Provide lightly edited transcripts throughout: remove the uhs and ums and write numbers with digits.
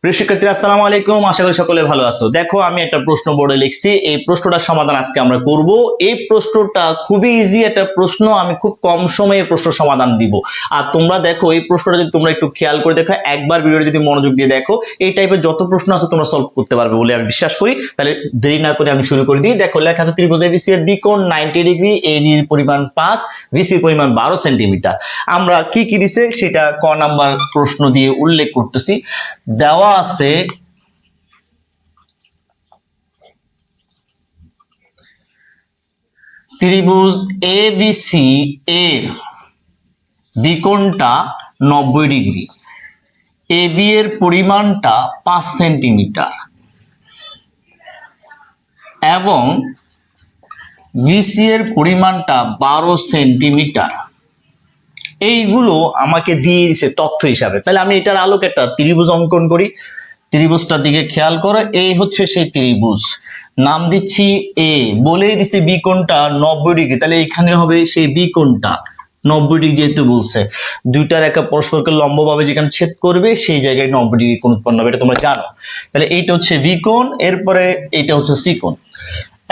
প্রিয় শিক্ষার্থীরা আসসালামু আলাইকুম, আশা করি সকলে ভালো আছো। দেখো আমি একটা প্রশ্ন বোর্ডে লিখছি, এই প্রশ্নটার সমাধান আজকে আমরা করব। এই প্রশ্নটা খুবই ইজি একটা প্রশ্ন, আমি খুব কম সময়ে এই প্রশ্ন সমাধান দিব। আর তোমরা দেখো এই প্রশ্নটা যদি তোমরা একটু খেয়াল করে দেখো, একবার ভিডিওটা যদি মনোযোগ দিয়ে দেখো, এই টাইপের যত প্রশ্ন আছে তোমরা সলভ করতে পারবে বলে আমি বিশ্বাস করি। তাহলে দেরি না করে আমি শুরু করে দিই। দেখো লেখা আছে ত্রিভুজ এবিসি এর বিকোণ 90 ডিগ্রি, এবি এর পরিমাণ 5, বিসি এর পরিমাণ 12 সেন্টিমিটার। আমরা কি কি দিছে সেটা ক নাম্বার প্রশ্ন দিয়ে উল্লেখ করতেছি। দেওয়া আছে ত্রিভুজ এবিসি এর বিকোণটা 90 ডিগ্রি, এবি এর পরিমাণটা 5 সেন্টিমিটার এবং বিসি এর পরিমাণটা 12 সেন্টিমিটার। এইগুলো আমাকে দিয়ে দিছে তথ্য হিসাবে। তাহলে আমি এটার আলোকে একটা ত্রিভুজ অঙ্কন করি। ত্রিভুজটার দিকে খেয়াল করো, এই হচ্ছে সেই ত্রিভুজ, নাম দিচ্ছি এ, বলেই দিছে বিকোণটা 90 ডিগ্রি। তাহলে এখানে হবে সেই বিকোণটা 90 ডিগ্রি, যেহেতু বলছে দুইটা রেখা পরস্পরকে লম্বভাবে যেখানে ছেদ করবে সেই জায়গায় 90 ডিগ্রি কোণ উৎপন্ন হবে, এটা তোমরা জানো। তাহলে এইটা হচ্ছে বিকোণ, এরপরে এইটা হচ্ছে সি কোণ।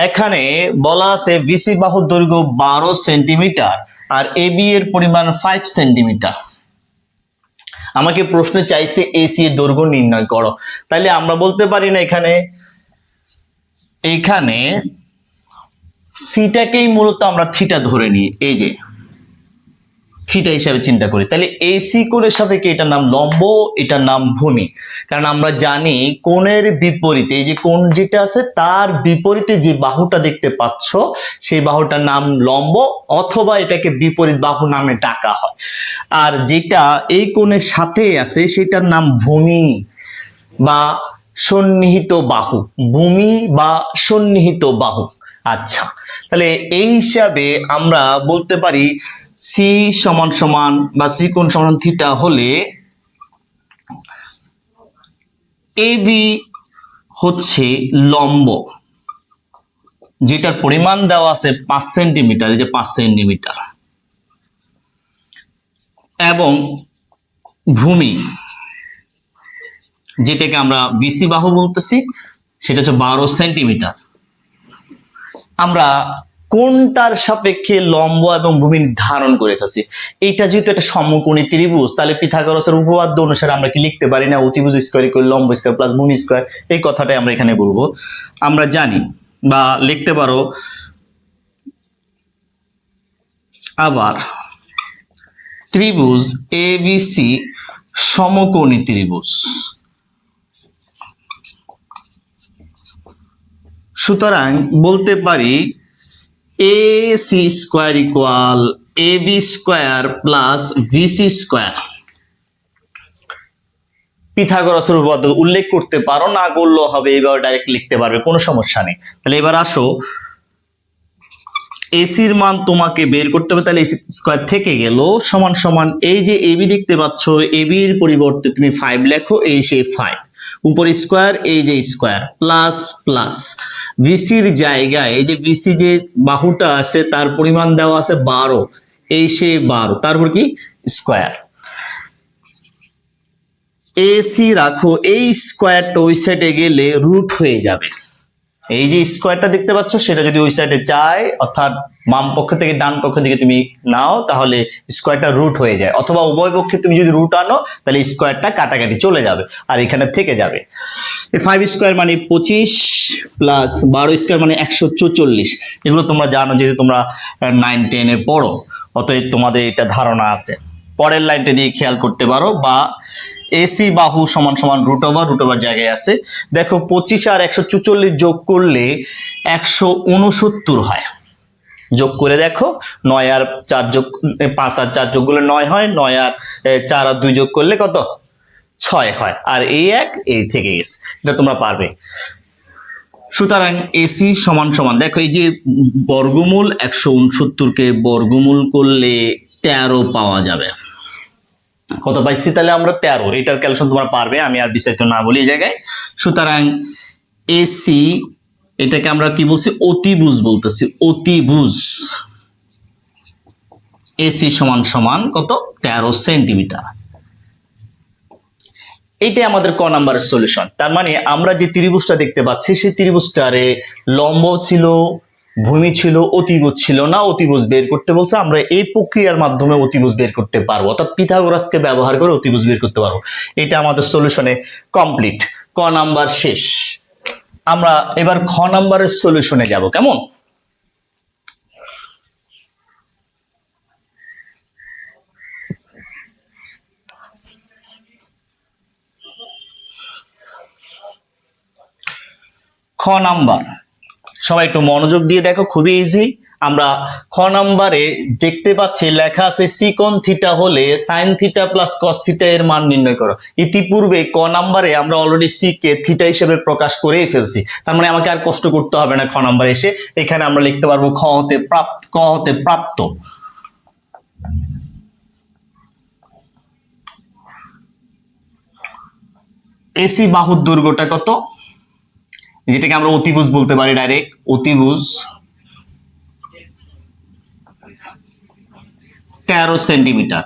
এখানে বলা আছে বিসি বাহুর দৈর্ঘ্য 12 সেন্টিমিটার আর এবি এর পরিমাণ 5 সেন্টিমিটার। আমাকে প্রশ্নে চাইছে এসি এর দৈর্ঘ্য নির্ণয় করো। তাহলে আমরা বলতে পারি না এখানে সিটাকেই মূলত আমরা থিটা ধরে নিই, এই যে থিটা হিসাবে চিন্তা করি। তাহলে এসি কোণের সাপেক্ষে এটার নাম লম্ব, এটার নাম ভূমি। কারণ আমরা জানি কোণের বিপরীতে, এই যে কোণ যেটা আছে তার বিপরীতে যে বাহুটা দেখতে পাচ্ছ সেই বাহুটার নাম লম্ব, অথবা এটাকে বিপরীত বাহু নামে ডাকা হয়। আর যেটা এই কোণের সাথে আছে সেটার নাম ভূমি বা সন্নিহিত বাহু, ভূমি বা সন্নিহিত বাহু। আচ্ছা, তাহলে এই হিসাবে আমরা বলতে পারি সি সমান সমান বা সি কোণ সমান থিটা হলে এবি হচ্ছে লম্ব, যেটার পরিমাণ দেওয়া আছে 5 সেন্টিমিটার, এই যে 5 সেন্টিমিটার, এবং ভূমি যেটাকে আমরা বিসি বাহু বলতেছি সেটা হচ্ছে 12 সেন্টিমিটার। আমরা কোনটার সাপেক্ষে লম্ব এবং ভূমি নির্ধারণ করে ফেলছি। এইটা যেহেতু একটা সমকোণী ত্রিভুজ, তাহলে পিথাগোরাসের উপপাদ্য অনুসারে আমরা কি লিখতে পারি না, অতিভুজ স্কয়ার ইকুয়াল লম্ব স্কয়ার প্লাস ভূমি স্কয়ার। এই কথাটাই আমরা এখানে বলবো। আমরা জানি বা লিখতে পারো আবার ত্রিভুজ এবিসি সমকোণী ত্রিভুজ, সুতরাং বলতে পারি A C square equal A B square plus BC square. পিথাগোরাসের উপপাদ্য উল্লেখ করতে পারো, না করলেও হবে, এবার ডাইরেক্ট লিখতে পারবে, কোনো সমস্যা নেই। তাহলে এবার আসো, এসির মান তোমাকে বের করতে হবে। তাহলে এসি স্কোয়ার থেকে গেল সমান সমান এই যে এবি দেখতে পাচ্ছ, এবির পরিবর্তে তুমি 5 লেখো, এই সে 5 উপরে স্কোয়ার, এই যে স্কোয়ার প্লাস প্লাস বিসির জায়গায় এই যে বিসি যে বাহুটা আছে তার পরিমাণ দেওয়া আছে 12, এই সে 12, তারপর কি স্কোয়ার, এসি রাখো, এই স্কোয়ারটা ওই সাইডে গেলে রুট হয়ে যাবে। এই যে স্কোয়ারটা দেখতে পাচ্ছ সেটা যদি ওই সাইডে যায়, অর্থাৎ বাম পক্ষ থেকে ডান পক্ষ দিকে তুমি নাও, তাহলে স্কোয়ারটা রুট হয়ে যায়, অথবা উভয় পক্ষে তুমি যদি রুট আনো তাহলে স্কোয়ারটা কাটাকাটি চলে যাবে আর এখানে থেকে যাবে। 5 স্কোয়ার মানে 25 প্লাস 12 স্কোয়ার মানে 144। এগুলো তোমরা জানো, যেহেতু তোমরা 9, 10 এ পড়ো, অতএব তোমাদের এটা ধারণা আছে। পরের লাইনটা দিয়ে খেয়াল করতে পারো, বা এসি বাহু সমান সমান রুট ওভার জায়গায় আছে। দেখো 25 আর 144 যোগ করলে 169 হয়। যোগ করে দেখো, 9 আর 4 যোগ 5 আর 4 যোগ করলে 9 হয়, 9 আর 4 আর 2 যোগ করলে কত, 6 হয়, আর এই এক এই থেকে গেছে, এটা তোমরা পারবে। সুতরাং এসি সমান সমান দেখো, এই যে বর্গমূল 169 কে বর্গমূল করলে 13 পাওয়া যাবে। কত পাইছি তাহলে আমরা 13, এটার ক্যালকুলেশন তোমরা পারবে, আমি আর বিস্তারিত না বলি এই জায়গায়। সুতরাং এসি, এটাকে আমরা কি বলছি, অতিভুজ বলতেছি, অতিভুজ এসি সমান সমান কত, 13 সেন্টিমিটার। এইটাই আমাদের ক নাম্বারের সলিউশন। তার মানে আমরা যে ত্রিভুজটা দেখতে পাচ্ছি সেই ত্রিভুজটারে লম্ব ছিল, ভূমি ছিল, অতিভুজ ছিল না, অতিভুজ বের করতে বলছে। আমরা এই প্রক্রিয়ার মাধ্যমে অতিভুজ বের করতে পারবো, অর্থাৎ পিথাগোরাসকে ব্যবহার করে অতিভুজ বের করতে পারবো। এটা আমাদের সলিউশনে কমপ্লিট। ক নাম্বার শেষ। আমরা এবার খ নাম্বারের সলিউশনে যাব। কেমন? খ নাম্বার, সবাই একটু মনোযোগ দিয়ে দেখো, খুবই ইজি। আমরা খ নাম্বারে দেখতে পাচ্ছি লেখা আছে সিকন থিটা হলে sine theta plus cos theta এর মান নির্ণয় করো। ইতিপূর্বে ক নাম্বারে আমরা অলরেডি সি কে থিটা হিসেবে প্রকাশ করেই ফেলছি, তার মানে আমাকে আর কষ্ট করতে হবে না। খ নাম্বারে এসে এখানে আমরা লিখতে পারবো খ হতে প্রাপ্ত এসি বাহুর দৈর্ঘ্যটা কত, যেটাকে আমরা অতিভুজ বলতে পারি ডাইরেক্ট, অতিভুজ 13 সেন্টিমিটার।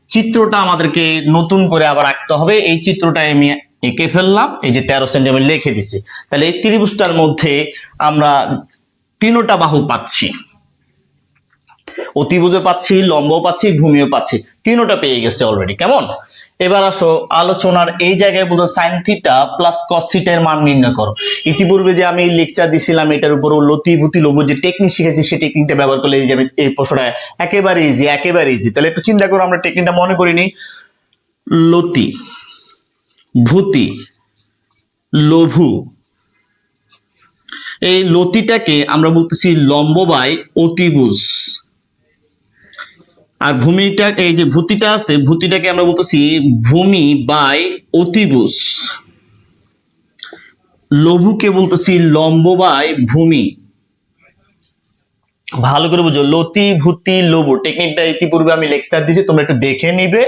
চিত্রটা আমাদেরকে নতুন করে আবার আঁকতে হবে। এই চিত্রটা আমি এঁকে ফেললাম, এই যে 13 সেন্টিমিটার লিখে দিছি। তাহলে এই ত্রিভুজটার মধ্যে আমরা তিনটা বাহু পাচ্ছি, অতিভুজও পাচ্ছি, লম্বও পাচ্ছি, ভূমিও পাচ্ছি, তিনটা পেয়ে গেছে অলরেডি। কেমন? এবার আসো আলোচনার এই জায়গায় বলতো sine theta plus cos theta এর মান নির্ণয় করো। ইতিপূর্বে যে আমি লেকচার দিছিলাম এটার উপর লতি ভূতি লঘু যে টেকনিক শিখেছি সেই টেকনিকটা ব্যবহার করলে এই যে আমি এই প্রশ্নটা একেবারে ইজি। তাহলে একটু চিন্তা করো, আমরা টেকনিকটা মনে করিনি। লতি ভূতি লঘু, এই লতিটাকে আমরা বলতেছি লম্ব বাই অতিভুজ, আর ভূমিটা এই যে ভূতিটা আছে ভূতিটাকে আমরা বলতেছি ভূমি বাই অতিভুজ, লঘুকে বলতেছি লম্ব বাই ভূমি। ভালো করে বুঝো, লতি ভূতি লঘু টেকনিকটা ইতিপূর্বে আমি লেকচার দিয়েছি, তোমরা একটু দেখে নিবে।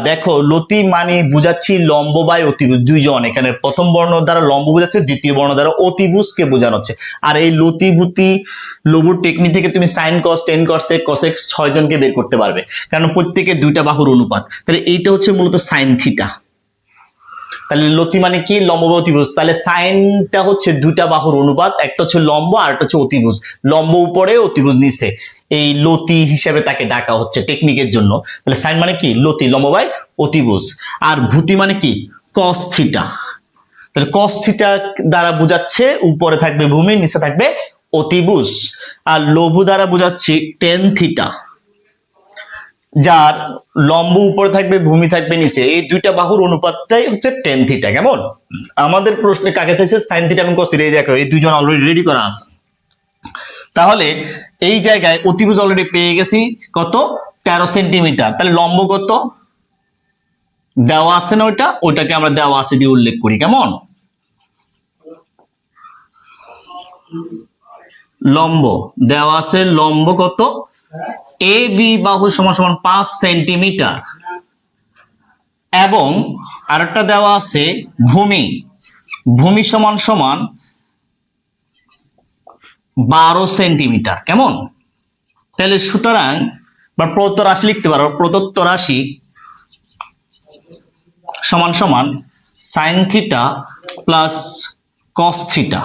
দেখো লতি মানে বুঝাচ্ছি লম্ব বাই অতিভুজ দুইজন, এখানে প্রথম বর্ণ দ্বারা লম্ব বোঝাচ্ছে, দ্বিতীয় বর্ণ দ্বারা অতিভুজকে বোঝানো হচ্ছে। আর এই লতি ভূতি লঘুর টেকনিক থেকে তুমি সাইন কস টেন কসেক কসেক 6 জনকে বের করতে পারবে, কারণ প্রত্যেকে দুইটা বাহুর অনুপাত। তাহলে এইটা হচ্ছে মূলত সাইন থিটা। তাহলে লতি মানে কি? লম্ব বা অতিভুজ। তাহলে সাইনটা হচ্ছে দুইটা বাহুর অনুপাত, একটা হচ্ছে লম্ব আর একটা হচ্ছে অতিভুজ। লম্ব উপরে, অতিভুজ নিচে, এই লতি হিসেবে তাকে ডাকা হচ্ছে টেকনিকের জন্য। তাহলে সাইন মানে কি? লতি, লম্ব বাই অতিভুজ। আর ভূতি মানে কি? Cos theta. তাহলে কস থিটা দ্বারা বোঝাচ্ছে উপরে থাকবে ভূমি, নিচে থাকবে অতিভুজ। আর লঘু দ্বারা বোঝাচ্ছি টেন থিটা, যার লম্ব উপরে থাকবে, ভূমি থাকবে নিচে, এই দুইটা বাহুর অনুপাতটাই হচ্ছে টেন থিটা। কেমন? আমাদের প্রশ্নে কাকে চাইছে? সাইন থিটা এবং কস থিটা। এই দেখো এই দুইজন অলরেডি রেডি করা আছে। তাহলে এই জায়গায় অতিভুজ অলরেডি পেয়ে গেছি কত? 13 সেন্টিমিটার। তাহলে লম্ব কত দেওয়া আছে না? ওইটাকে আমরা দেওয়া আছে দিয়ে উল্লেখ করি। কেমন? লম্ব দেওয়া আছে, লম্ব কত? এ বি বাহু সমান সমান 5 সেন্টিমিটার, এবং আরেকটা দেওয়া আছে ভূমি সমান সমান 12 সেন্টিমিটার। কেমন? তাহলে সুতরাং বা প্রদত্ত রাশি লিখতে পারো, প্রদত্ত রাশি সমান সমান sine theta plus cos theta.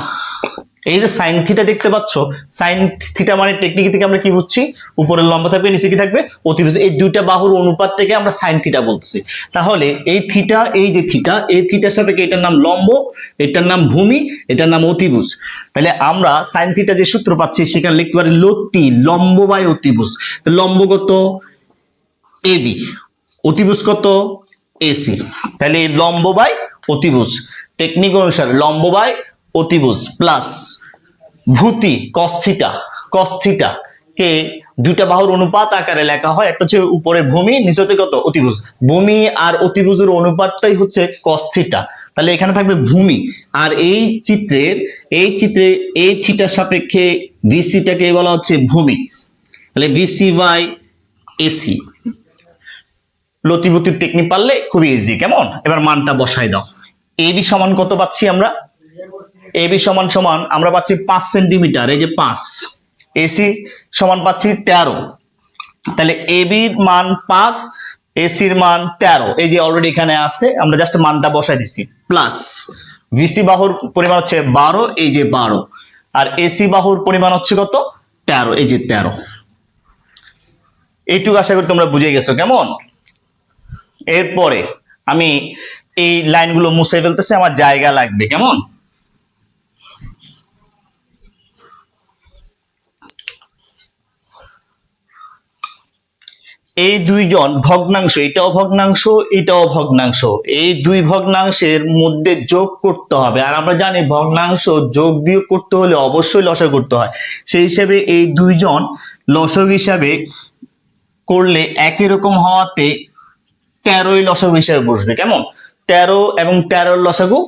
এই যে সাইন থিটা দেখতে পাচ্ছ, সাইন থিটা মানে টেকনিক থেকে আমরা কি বুঝছি? উপরে লম্ব থাকবে, নিচে কি থাকবে? অতিভুজ। এই দুইটা বাহুর অনুপাত থেকে আমরা সাইন থিটা বলতেছি। তাহলে এই থিটা, এই যে থিটা, এই থিটার সাপেক্ষে এটার নাম লম্ব, এটার নাম ভূমি, এটার নাম অতিভুজ। তাহলে আমরা সাইন থিটা যে সূত্র পাচ্ছি সেখানে লিখতে পারি লতি, লম্ব বাই অতিভুজ। লম্ব কত? এবি, অতিভুজ কত? এসি। তাহলে লম্ব বাই অতিভুজ টেকনিক অনুসারে লম্ব বাই অতিভুজ প্লাস ভূতি কস থিটা কে দুইটা বাহুর অনুপাত আকারে লেখা হয়, একটা হচ্ছে উপরে ভূমি, নিচে হচ্ছে কত? অতিভুজ। ভূমি আর অতিভুজের অনুপাতটাই হচ্ছে কস থিটা। তাহলে এখানে থাকবে ভূমি, আর এই চিত্রে এই থিটার সাপেক্ষে বিসিটাকে বলা হচ্ছে ভূমি। তাহলে বিসি বাই এসি। লতিভূতির টেকনিক পারলে খুবই ইজি। কেমন? এবার মানটা বসাই দাও। এবি সমান কত পাচ্ছি আমরা? এবি সমান সমান আমরা পাচ্ছি 5 সেন্টিমিটার, এই যে 5। এসি সমান পাচ্ছি 13। তাহলে এবির মান 5, এসির মান 13, এই যে অলরেডি এখানে আছে, আমরা জাস্ট মানটা বসাই দিছি, প্লাস বিসি বাহুর পরিমাণ হচ্ছে 12, এই যে 12, আর এসি বাহুর পরিমাণ হচ্ছে কত 13, এই যে 13। এইটুকু আশা করি তোমরা বুঝে গেছো। কেমন? এরপরে আমি এই লাইনগুলো মুছে ফেলতেছি, আমার জায়গা লাগবে। কেমন? এই দুইজন ভগ্নাংশ, এটাও ভগ্নাংশ, এটাও ভগ্নাংশ, এই দুই ভগ্নাংশের মধ্যে যোগ করতে হবে। আর আমরা জানি ভগ্নাংশ যোগ বিয়োগ করতে হলে অবশ্যই লসাগু করতে হয়। সেই হিসাবে এই দুইজন লসাগু হিসাবে করলে একই রকম হওয়াতে 13ই লসাগু হিসাবে বসবে। কেমন? 13 এবং 13 লসাগু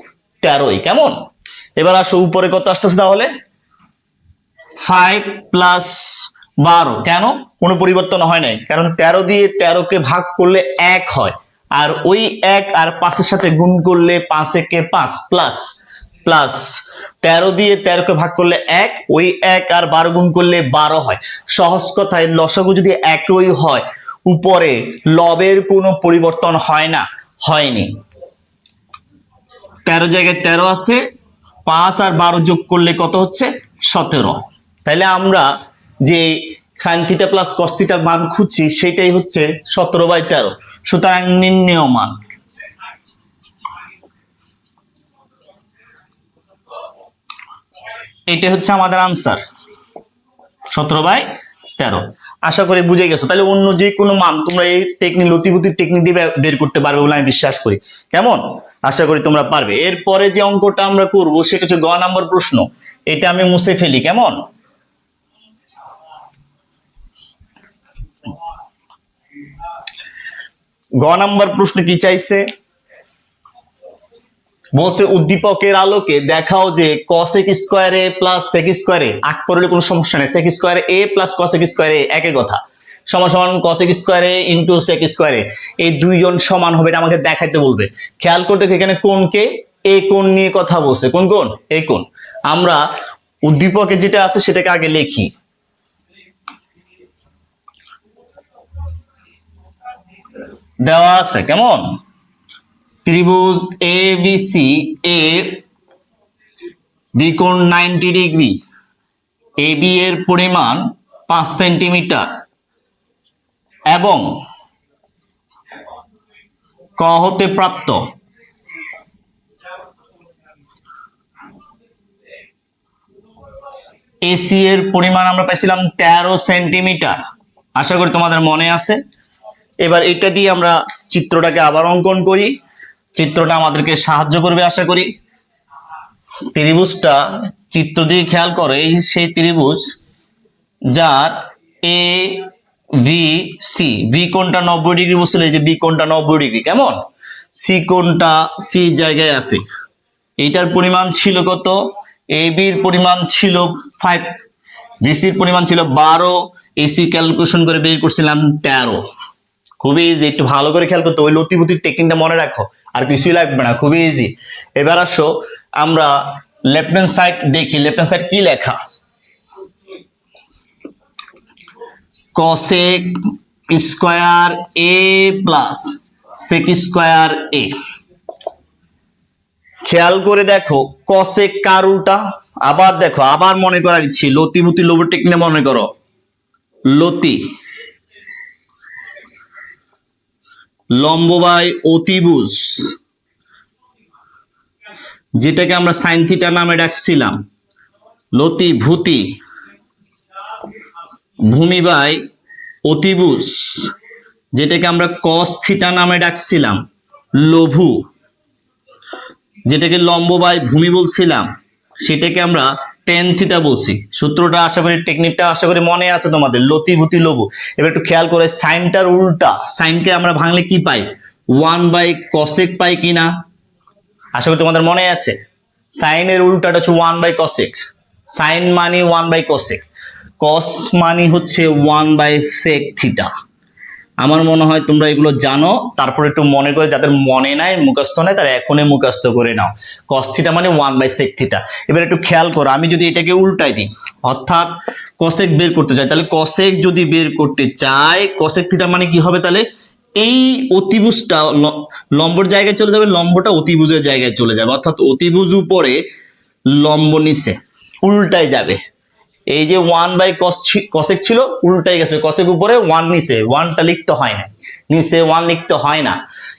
13ই। কেমন? এবার আসো উপরে কত আসতেছে তাহলে 5 প্লাস 12। কেন? কোনো পরিবর্তন হয় নাই, কারণ 13 দিয়ে 13কে ভাগ করলে 1 হয়, আর ওই 1 আর 5-এর সাথে গুণ করলে 5 একে 5, প্লাস প্লাস 13 দিয়ে 13কে ভাগ করলে 1, ওই 1 আর 12 গুণ করলে 12 হয়। সহজ কথায় লসাগু যদি একই হয়, উপরে লবের কোনো পরিবর্তন হয় না, হয়নি। 13 জায়গায় 13 আছে, 5 আর 12 যোগ করলে কত হচ্ছে 17। তাহলে আমরা যে সাইন থিটা প্লাস কস থিটার মান খুঁজছি সেটাই হচ্ছে 17/13। সুতরাং নির্ণেয় মান এটা হচ্ছে আমাদের আনসার 17/13। আশা করি বুঝে গেছো। তাহলে অন্য যে কোনো মান তোমরা এই টেকনিক, লতিভূতির টেকনিক দিয়ে বের করতে পারবে বলে আমি বিশ্বাস করি। কেমন? আশা করি তোমরা পারবে। এরপরে যে অঙ্কটা আমরা করব সেটা হচ্ছে গ নাম্বার প্রশ্ন। এটা আমি মুছে ফেলি। কেমন? গ নাম্বার প্রশ্ন কি চাইছে? বলছে উদ্দীপকের আলোকে দেখাও যে cosec স্কয়ারে প্লাস sec স্কয়ারে, আগ পড়লে কোনো সমস্যা নেই, sec স্কয়ারে a প্লাস cosec স্কয়ারে একই কথা, সমান সমান cosec স্কয়ারে ইনটু sec স্কয়ারে, এই দুইজন সমান হবে, এটা আমাকে দেখাইতে বলবে। খেয়াল করতে এখানে কোণকে এ কোণ নিয়ে কথা বলছে। কোন কোণ? এই কোণ। আমরা উদ্দীপকে যেটা আছে সেটাকে আগে লিখি। দেওয়া আছে। কেমন? ত্রিভুজ এ বি সি এর বিকোণ 90 ডিগ্রি, এ বি এর পরিমাণ 5 সেন্টিমিটার এবং ক হতে প্রাপ্ত এসি এর পরিমাণ আমরা পাইছিলাম 13 সেন্টিমিটার। আশা করি তোমাদের মনে আছে। এবার এটা দিয়ে আমরা চিত্রটাকে আবার অঙ্কন করি, চিত্রটা আমাদেরকে সাহায্য করবে আশা করি। ত্রিভুজটা চিত্র দিয়ে খেয়াল করো, এই সেই ত্রিভুজ যার এ ভি সি, ভি কোণটা 90 ডিগ্রি বলছিল, এই যে বি কোণটা 90 ডিগ্রি। কেমন? সি কোণটা সি জায়গায় আছে। এইটার পরিমাণ ছিল কত? এ বির পরিমাণ ছিল 5, বিসির পরিমাণ ছিল 12, এসি ক্যালকুলেশন করে বের করছিলাম 13। খুবই ইজি, একটু ভালো করে খেয়াল করতে, ওই লতিভূতির টেকনিকটা মনে রাখো, আর কিছুই লাগবে না, খুবই ইজি। এবার আসো আমরা লেফট হ্যান্ড সাইড দেখি। লেফট হ্যান্ড সাইড কি লেখা? cosec স্কয়ার এ প্লাস sec স্কয়ার এ। খেয়াল করে দেখো cosec কার উল্টা? আবার দেখো, আবার মনে করা দিচ্ছি, লতিভূতি লবের টেকনিক মনে করো। লতি লম্ব বাই অতিভুজ, যেটাকে আমরা সাইন থিটা নামে ডাকছিলাম, লতি ভূতি ভূমি বাই অতিভুজ, যেটাকে আমরা কস থিটা নামে ডাকছিলাম, লঘু, যেটাকে লম্ব বাই ভূমি বলছিলাম, সেটাকে আমরা টেন থিটা বলছি। সূত্রটা আশা করি, টেকনিকটা আশা করি মনে আছে তোমাদের, লতি ভূতি লঘু। এবার একটু খেয়াল করে, সাইনটার উল্টা, সাইনকে আমরা ভাঙলে কি পাই? 1/cosec পাই কিনা? আশা করি তোমাদের মনে আছে। সাইনের উল্টাটা হচ্ছে 1/cosec, সাইন মানে 1/cosec, কস মানে হচ্ছে 1/sec থিটা। আমার মনে হয় তোমরা এগুলো জানো, তারপর একটু মনে করে, যাদের মনে নাই, মুখস্থ নাই, তারা এখনই মুখস্থ করে নাও। cos থিটা মানে 1/sec থিটা। এবার একটু খেয়াল করো, আমি যদি এটাকে উল্টাই দিই, অর্থাৎ cosec বের করতে চাই, তাহলে cosec যদি বের করতে চাই, cosec থিটা মানে কি হবে? তাহলে এই অতিভুজটা লম্বর জায়গায় চলে যাবে, লম্বটা অতিভুজের জায়গায় চলে যাবে, অর্থাৎ অতিভুজ উপরে লম্ব নিচে উল্টায় যাবে। এই যে 1/cos কসেক ছিল উল্টাই গেছে, কসেক উপরে 1 নিচে, 1টা লিখতে হয় না, নিচে 1 লিখতে হয় না,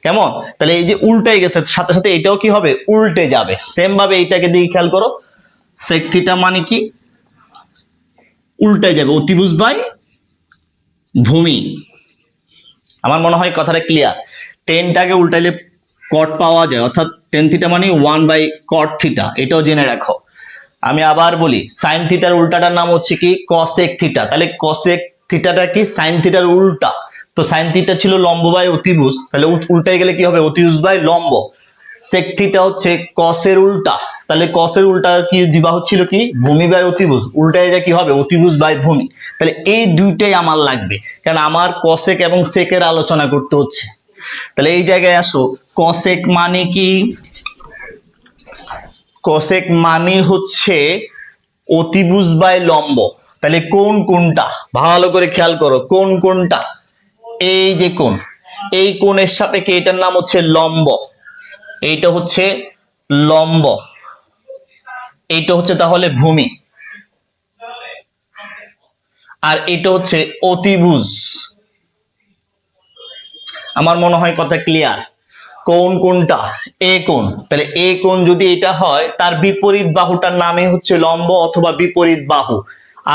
কেমন? তাহলে এই যে উল্টাই গেছে, সাথে সাথে এটাও কি হবে, উল্টে যাবে। সেম ভাবে এইটাকে দিকে খেয়াল করো, sec থিটা মানে কি উল্টাই যাবে, অতিভুজ বাই ভূমি। আমার মনে হয় কথাটা ক্লিয়ার। টেনটাকে উল্টাইলে কট পাওয়া যায়, অর্থাৎ টেন থিটা মানে 1/cot থিটা, এটাও জেনে রাখো। আমি আবার বলি, সাইন থিটার উল্টাটার নাম হচ্ছে কি কসেক থিটা। তাহলে কসেক থিটাটা কি সাইন থিটার উল্টা। তো সাইন থিটা ছিল লম্ব বাই অতিভুজ, তাহলে উল্টাই গেলে কি হবে, অতিভুজ বাই লম্ব। সেক থিটা হচ্ছে কসের উল্টা, তাহলে কসের উল্টা কি দিবা হচ্ছিল কি ভূমি বাই অতিভুজ, উল্টায় যা কি হবে অতিভুজ বাই ভূমি। তাহলে এই দুইটাই আমার লাগবে, কারণ আমার কসেক এবং সেকের আলোচনা করতে হচ্ছে। তাহলে এই জায়গায় আসো, কসেক মানে কি, কসেক মানে হচ্ছে অতিভুজ বাই লম্ব। তাহলে কোন কোনটা ভালো করে খেয়াল করো, কোন কোনটা, এই যে কোন, এই কোণের সাপেক্ষে এটার নাম হচ্ছে লম্ব, এইটা হচ্ছে লম্ব, এইটা হচ্ছে তাহলে ভূমি, আর এটা হচ্ছে অতিভুজ। আমার মনে হয় কথা ক্লিয়ার। কোন কোনটা, এ কোণ, তাহলে এ কোণ যদি এটা হয় তার বিপরীত বাহুটার নামই হচ্ছে লম্ব অথবা বিপরীত বাহু,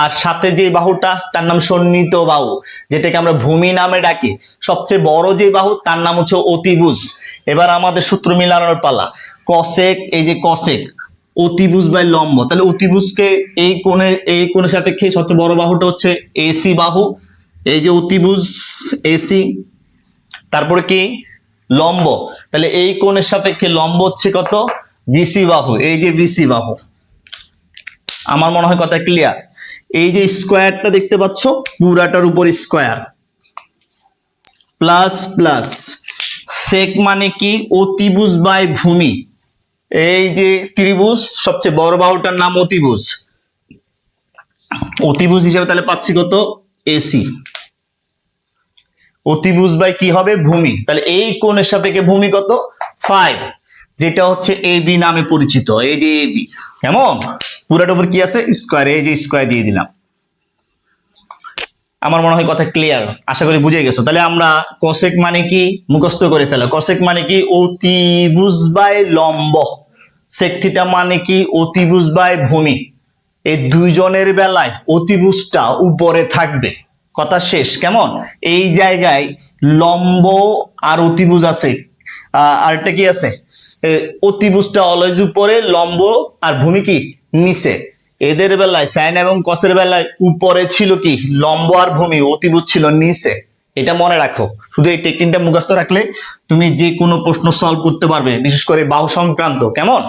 আর সাথে যে বাহুটা তার নাম সন্নিহিত বাহু, যেটাকে আমরা ভূমি নামে ডাকি। সবচেয়ে বড় যে বাহু তার নাম হচ্ছে অতিভুজ। এবার আমাদের সূত্র মিলানোর পালা। কসেক, এই যে কসেক অতিভুজ বাই লম্ব, তাহলে অতিভুজকে এই কোণের সাপেক্ষে সবচেয়ে বড় বাহুটা হচ্ছে এসি বাহু, এই যে অতিভুজ এসি, তারপরে কি লম্ব, তাহলে এই কোণের সাপেক্ষে লম্ব হচ্ছে কত, বিসি বাহু, এই যে বিসি বাহু। আমার মনে হয় কথা ক্লিয়ার। এই যে স্কোয়ারটা দেখতে পাচ্ছ, পুরাটার উপর স্কোয়ার প্লাস প্লাস, সেক মানে কি অতিভুজ বাই ভূমি, এই যে ত্রিভুজ সবচেয়ে বড় বাহুটার নাম অতিভুজ, অতিভুজ হিসেবে তাহলে পাচ্ছি কত এসি, অতিভুজ বাই কি হবে ভূমি। তাহলে এই কোণের সাপেক্ষে ভূমি কত 5, যেটা হচ্ছে এবি নামে পরিচিত, এই যে এবি। কেমন, পুরাটার উপর কি আছে স্কোয়ার, এই যে স্কোয়ার দিয়ে দিলাম। আমার মনে হয় কথা ক্লিয়ার, আশা করি বুঝে গেছো। তাহলে আমরা কসেক মানে কি মুখস্থ করে ফেলো, কসেক মানে কি অতিভুজ বাই লম্ব, সেক থিটা মানে কি অতিভুজ বাই ভূমি। এই দুইজনের বেলায় অতিভুজটা উপরে থাকবে, কথা শেষ। কেমন, এই জায়গায় লম্ব আর অতিভুজ আছে, আরেকটা কি আছে, অতিভুজটা অলওয়েজ উপরে, লম্ব আর ভূমি কি নিচে। এদের বেলায় সাইন এবং কসের বেলায় উপরে ছিল কি লম্ব আর ভূমি, অতিভুজ ছিল নিচে। এটা মনে রাখো, শুধু এই টেকনিকটা মুখস্থ রাখলে তুমি যে কোনো প্রশ্ন সলভ করতে পারবে, বিশেষ করে বাহু সংক্রান্ত। কেমন,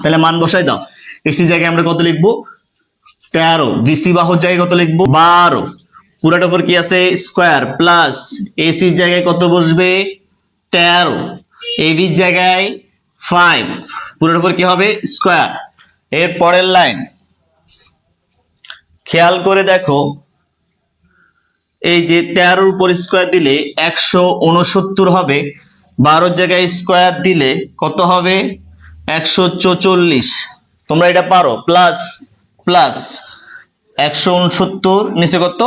তাহলে মান বসাই দাও। এসি জায়গায় আমরা কত লিখবো 13, বিসি বাহুর জায়গায় কত লিখবো 12, পুরাটার উপর কি আছে স্কোয়ার প্লাস এসির জায়গায় কত বসবে 13, এবির জায়গায় 5, পুরাটার উপর কি হবে স্কোয়ার। এর পরের লাইন খেয়াল করে দেখো, এই যে 13 উপর স্কোয়ার দিলে 169 হবে, 12 জায়গায় স্কোয়ার দিলে কত হবে 144, তোমরা এটা পারো, প্লাস প্লাস 169 নিচে কত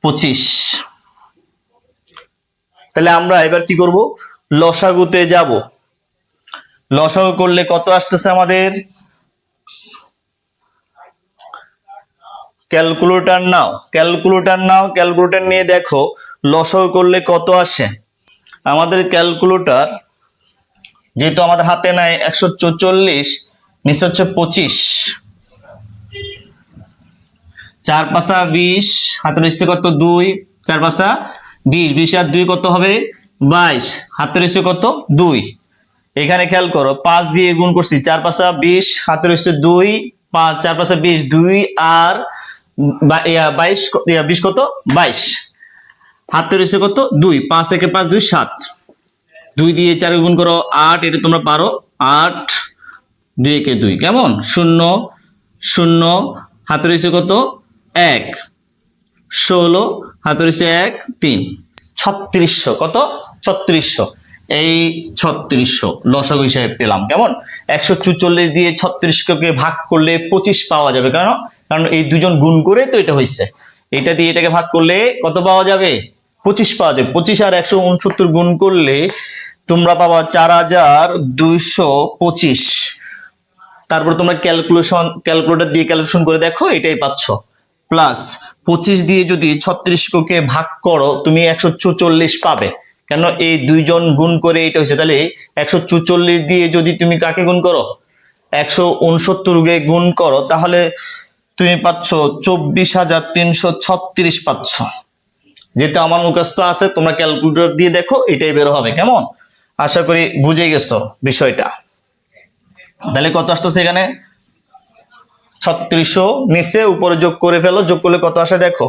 25। তাহলে আমরা এবার কি করব, লসাগুতে যাব। লসাগু করলে কত আসতেছে আমাদের, ক্যালকুলেটর নাও, ক্যালকুলেটর নাও, ক্যালকুলেটর নিয়ে দেখো লসাগু করলে কত আসে। আমাদের ক্যালকুলেটর যেহেতু আমাদের হাতে নাই 144, নিচে হচ্ছে 25, 4 5 20, হাতে রয়েছে কত 2, 4 5 20, 20 আর 2 কত হবে 22, হাতে রয়েছে কত 2। এখানে খেয়াল করো 5 দিয়ে গুণ করছি, 4 5 20, হাতে রয়েছে 2, 5 4 5 20, 2 আর 22, 20 কত 22, হাতে রয়েছে কত 2, 5 থেকে 5 2 7, 2 দিয়ে 4 গুণ করো 8, এটা তোমরা পারো 8, 2 কে 2, কেমন 0 0, হাতে রয়েছে কত 1, 16, হাতে রয়েছে 1 3, 3600, কত 3600, এই 3600 লসাগু হিসেবে পেলাম। কেমন? 144 দিয়ে 3600 কে ভাগ করলে 25 পাওয়া যাবে। কারণ কারণ এই দুজন গুণ করে তো এটা হয়েছে। এটা দিয়ে এটাকে ভাগ করলে কত পাওয়া যাবে? 25 পাওয়া যাবে। 25 আর 169 গুণ করলে তোমরা পাবা 4225। তারপর তোমরা ক্যালকুলেটর দিয়ে ক্যালকুলেশন করে দেখো, এটাই পাচ্ছ। প্লাস 25 দিয়ে যদি 3600 ভাগ করো তুমি 144 পাবে। কেন? এই দুইজন গুণ করে এটা হয়েছে। তাহলে 144 দিয়ে যদি তুমি কাকে গুণ করো? 169 গুণ করো, তাহলে তুমি পাচ্ছ 24336 পাচ্ছ। যেটা আমার মুখস্থ আছে, তোমরা ক্যালকুলেটর দিয়ে দেখো, এটাই বের হবে। কেমন? আশা করি বুঝে গেছো বিষয়টা। তাহলে কত আসতেছে এখানে? 3600 নিচে উপরে যোগ করে ফেলো, যোগ করলে কত আসে দেখো।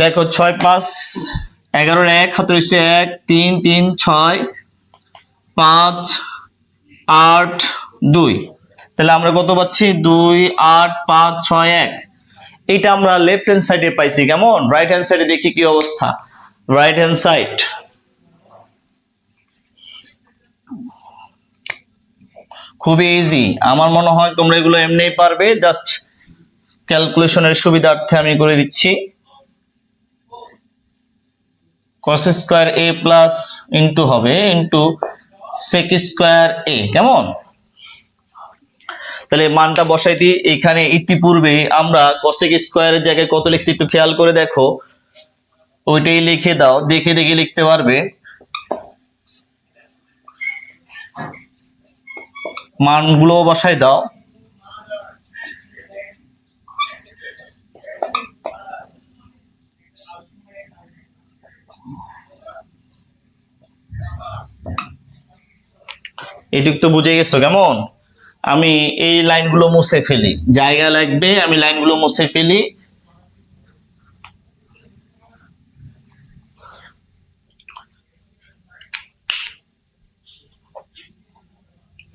দেখো 6 5 11 1 হাতে হচ্ছে 1 3 3 6 5 8 2। তাহলে আমরা কত পাচ্ছি? 2 8 5 6 1। এটা আমরা লেফট হ্যান্ড সাইডে পাইছি। কেমন? রাইট হ্যান্ড সাইডে দেখি কি অবস্থা। রাইট হ্যান্ড সাইড খুবই ইজি। আমার মনে হয় তোমরা এগুলো এমনিই পারবে, জাস্ট ক্যালকুলেশনের সুবিধার্থে আমি করে দিচ্ছি। cos square a plus into হবে ইন্টু sec স্কয়ার a। কেমন? তাহলে মানটা বসাই দিই। এখানে ইতিপূর্বে আমরা cosec স্কয়ারের জায়গায় কত লিখছি একটু খেয়াল করে দেখো, ওইটাই লিখে দাও, দেখে দেখে লিখতে পারবে। মানগুলো বসাই দাও। এটুক তো বুঝে গেছো। কেমন? আমি এই লাইনগুলো মুছে ফেলি, জায়গা লাগবে, আমি লাইনগুলো মুছে ফেলি।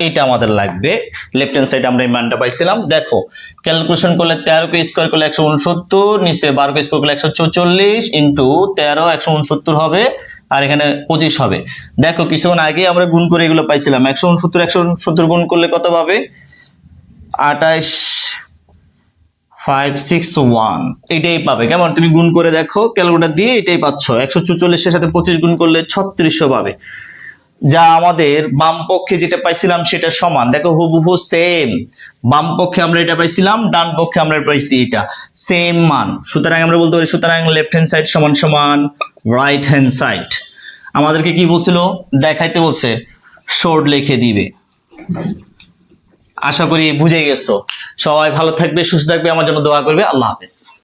এটা আমাদের লাগবে। লেফট হ্যান্ড সাইড আমরা এই মানটা পাইছিলাম। দেখো ক্যালকুলেশন করলে 13 কে স্কয়ার করলে 169, নিচে 12 কে স্কয়ার করলে 144 ইন্টু 13 169 হবে, আর এখানে 25 হবে। দেখো কিছুক্ষণ আগে আমরা গুণ করে এগুলো পাইছিলাম। 169 গুণ করলে কত পাবে? 28 561 এটাই পাবে। কেমন? তুমি গুণ করে দেখো ক্যালকুলেটর দিয়ে, এটাই পাচ্ছ। 144 এর সাথে 25 গুণ করলে 3600 পাবে, যা আমাদের বাম পক্ষে যেটা পাইছিলাম সেটা সমান। দেখো হুবহু সেম। বাম পক্ষে আমরা এটা পাইছিলাম, ডান পক্ষে আমরা পাইছি এটা, সেম মান। সুতরাং আমরা বলতে পারি সুতরাং লেফট হ্যান্ড সাইড সমান সমান রাইট হ্যান্ড সাইড। আমাদেরকে কি বলছিল? দেখাইতে বলছে, শর্ট লিখে দিবে। আশা করি বুঝে গেছো। সবাই ভালো থাকবে, সুস্থ থাকবে, আমার জন্য দোয়া করবে। আল্লাহ হাফেজ।